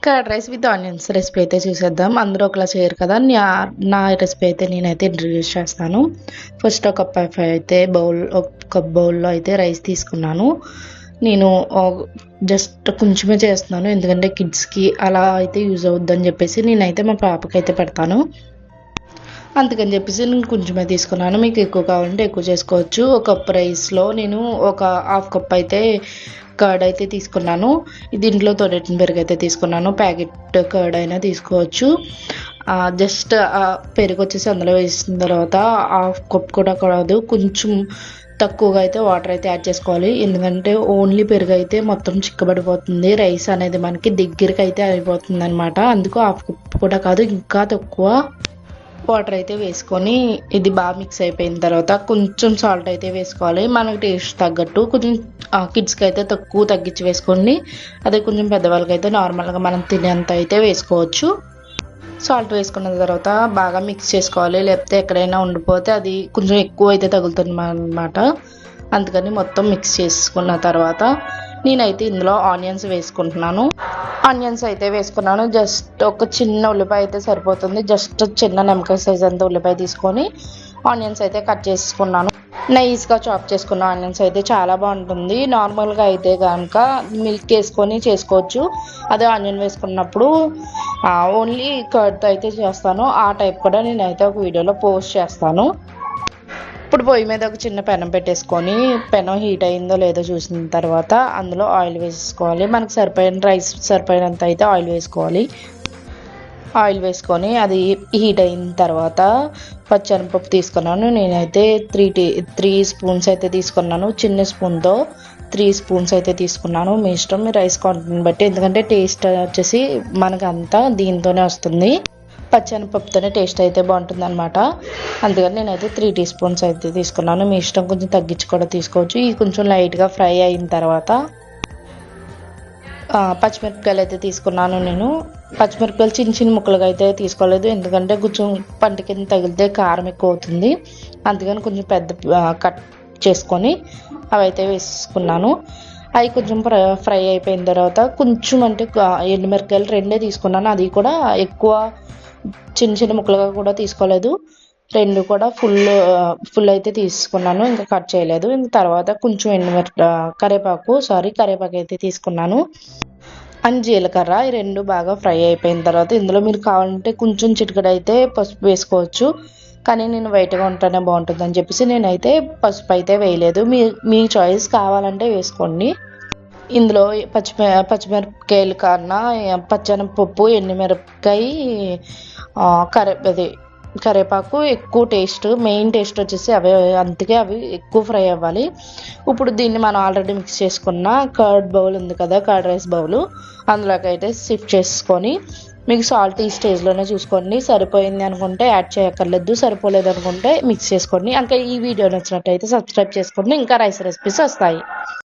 Curd rice with onions recipe అయితే చూసేద్దాం. అందరూ ఒకలా చేయరు కదా. నా రెసిపీ అయితే నేనైతే ఇంట్రడ్యూస్ చేస్తాను. ఫస్ట్ ఒక కప్ అయితే ఒక కప్ బౌల్లో అయితే రైస్ తీసుకున్నాను. నేను జస్ట్ కొంచెమే చేస్తున్నాను, ఎందుకంటే కిడ్స్కి అలా అయితే యూజ్ అవుద్దని చెప్పేసి నేనైతే మా పాపకి అయితే పెడతాను. అందుకని చెప్పేసి నేను కొంచెమే తీసుకున్నాను. మీకు ఎక్కువ కావాలంటే ఎక్కువ చేసుకోవచ్చు. ఒక కప్ రైస్లో నేను ఒక హాఫ్ కప్ అయితే కర్డ్ అయితే తీసుకున్నాను. దీంట్లో తొడెట్టిన పెరుగు అయితే తీసుకున్నాను. ప్యాకెట్ కర్డ్ అయినా తీసుకోవచ్చు. జస్ట్ పెరుగు వచ్చేసి అందులో వేసిన తర్వాత హాఫ్ కప్ కూడా కాదు, కొంచెం తక్కువగా అయితే వాటర్ అయితే యాడ్ చేసుకోవాలి. ఎందుకంటే ఓన్లీ పెరుగు అయితే మొత్తం చిక్కబడిపోతుంది, రైస్ అనేది మనకి దగ్గరికి అయితే అయిపోతుంది అనమాట. అందుకు హాఫ్ కప్ కూడా కాదు, ఇంకా తక్కువ వాటర్ అయితే వేసుకొని ఇది బాగా మిక్స్ అయిపోయిన తర్వాత కొంచెం సాల్ట్ అయితే వేసుకోవాలి. మనకి టేస్ట్ తగ్గట్టు కొంచెం కిడ్స్కి అయితే తగ్గించి వేసుకోండి. అదే కొంచెం పెద్దవాళ్ళకి అయితే నార్మల్గా మనం తినేంత అయితే వేసుకోవచ్చు. సాల్ట్ వేసుకున్న తర్వాత బాగా మిక్స్ చేసుకోవాలి, లేకపోతే ఎక్కడైనా ఉండిపోతే అది కొంచెం ఎక్కువ అయితే తగులుతుంది అన్నమాట. అందుకని మొత్తం మిక్స్ చేసుకున్న తర్వాత నేనైతే ఇందులో ఆనియన్స్ వేసుకుంటున్నాను. ఆనియన్స్ అయితే వేసుకున్నాను. జస్ట్ ఒక చిన్న ఉల్లిపాయ అయితే సరిపోతుంది. జస్ట్ చిన్న నిమ్మకాయ సైజ్ అంతా ఉల్లిపాయ తీసుకొని ఆనియన్స్ అయితే కట్ చేసుకున్నాను. నైస్గా చాప్ చేసుకున్న ఆనియన్స్ అయితే చాలా బాగుంటుంది. నార్మల్గా అయితే కనుక మిల్క్ వేసుకొని చేసుకోవచ్చు. అదే ఆనియన్ వేసుకున్నప్పుడు ఓన్లీ కర్డ్తో అయితే చేస్తాను. ఆ టైప్ కూడా నేనైతే ఒక వీడియోలో పోస్ట్ చేస్తాను. ఇప్పుడు పొయ్యి మీద ఒక చిన్న పెనం పెట్టేసుకొని పెనం హీట్ అయిందో లేదో చూసిన తర్వాత అందులో ఆయిల్ వేసుకోవాలి. మనకు సరిపోయినంత అయితే ఆయిల్ వేసుకోవాలి. ఆయిల్ వేసుకొని అది హీట్ అయిన తర్వాత పచ్చెనపప్పు తీసుకున్నాను. నేనైతే 3 స్పూన్స్ అయితే తీసుకున్నాను. చిన్న స్పూన్తో 3 స్పూన్స్ అయితే తీసుకున్నాను. మీ ఇష్టం, మీ రైస్ క్వాంటిటీని బట్టి. ఎందుకంటే టేస్ట్ వచ్చేసి మనకంతా దీంతోనే వస్తుంది, పచ్చెనపప్పుతోనే టేస్ట్ అయితే బాగుంటుంది అనమాట. అందుకని నేనైతే 3 టీ స్పూన్స్ అయితే తీసుకున్నాను. మీ ఇష్టం, కొంచెం తగ్గించి కూడా తీసుకోవచ్చు. ఇది కొంచెం లైట్గా ఫ్రై అయిన తర్వాత పచ్చిమిరపకాయలు అయితే తీసుకున్నాను. నేను పచ్చిమిరపకాయలు చిన్న చిన్న ముక్కలుగా అయితే తీసుకోలేదు, ఎందుకంటే కొంచెం పంట కింద తగిలితే కారం ఎక్కువ అవుతుంది. అందుకని కొంచెం పెద్ద కట్ చేసుకొని అవి అయితే వేసుకున్నాను. అవి కొంచెం ఫ్రై అయిపోయిన తర్వాత కొంచెం అంటే ఎండుమిరపకాయలు 2 తీసుకున్నాను. అది కూడా ఎక్కువ చిన్న చిన్న ముక్కలుగా కూడా తీసుకోలేదు, 2 కూడా ఫుల్ అయితే తీసుకున్నాను, ఇంకా కట్ చేయలేదు. ఇంక తర్వాత కొంచెం కరివేపాకు అయితే తీసుకున్నాను. అండ్ జీలకర్ర, ఈ 2 బాగా ఫ్రై అయిపోయిన తర్వాత ఇందులో మీరు కావాలంటే కొంచెం చిటికెడు అయితే పసుపు వేసుకోవచ్చు. కానీ నేను వైట్గా ఉంటేనే బాగుంటుందని చెప్పేసి నేనైతే పసుపు అయితే వేయలేదు. మీ చాయిస్, కావాలంటే వేసుకోండి. ఇందులో పచ్చిమిరపకాయలు కన్నా పచ్చెనపప్పు, ఎండుమిరపకాయ, కరివేపాకు ఎక్కువ మెయిన్ టేస్ట్ వచ్చేసి అవే, అందుకే అవి ఎక్కువ ఫ్రై అవ్వాలి. ఇప్పుడు దీన్ని మనం ఆల్రెడీ మిక్స్ చేసుకున్న కర్డ్ బౌల్ ఉంది కదా, కర్డ్ రైస్ బౌల్, అందులోకి అయితే షిఫ్ట్ చేసుకొని మీకు సాల్ట్ ఈ స్టేజ్లోనే చూసుకోండి. సరిపోయింది అనుకుంటే యాడ్ చేయక్కర్లేదు, సరిపోలేదు అనుకుంటే మిక్స్ చేసుకోండి. ఇంకా ఈ వీడియో నచ్చినట్టయితే సబ్స్క్రైబ్ చేసుకోండి, ఇంకా రైస్ రెసిపీస్ వస్తాయి.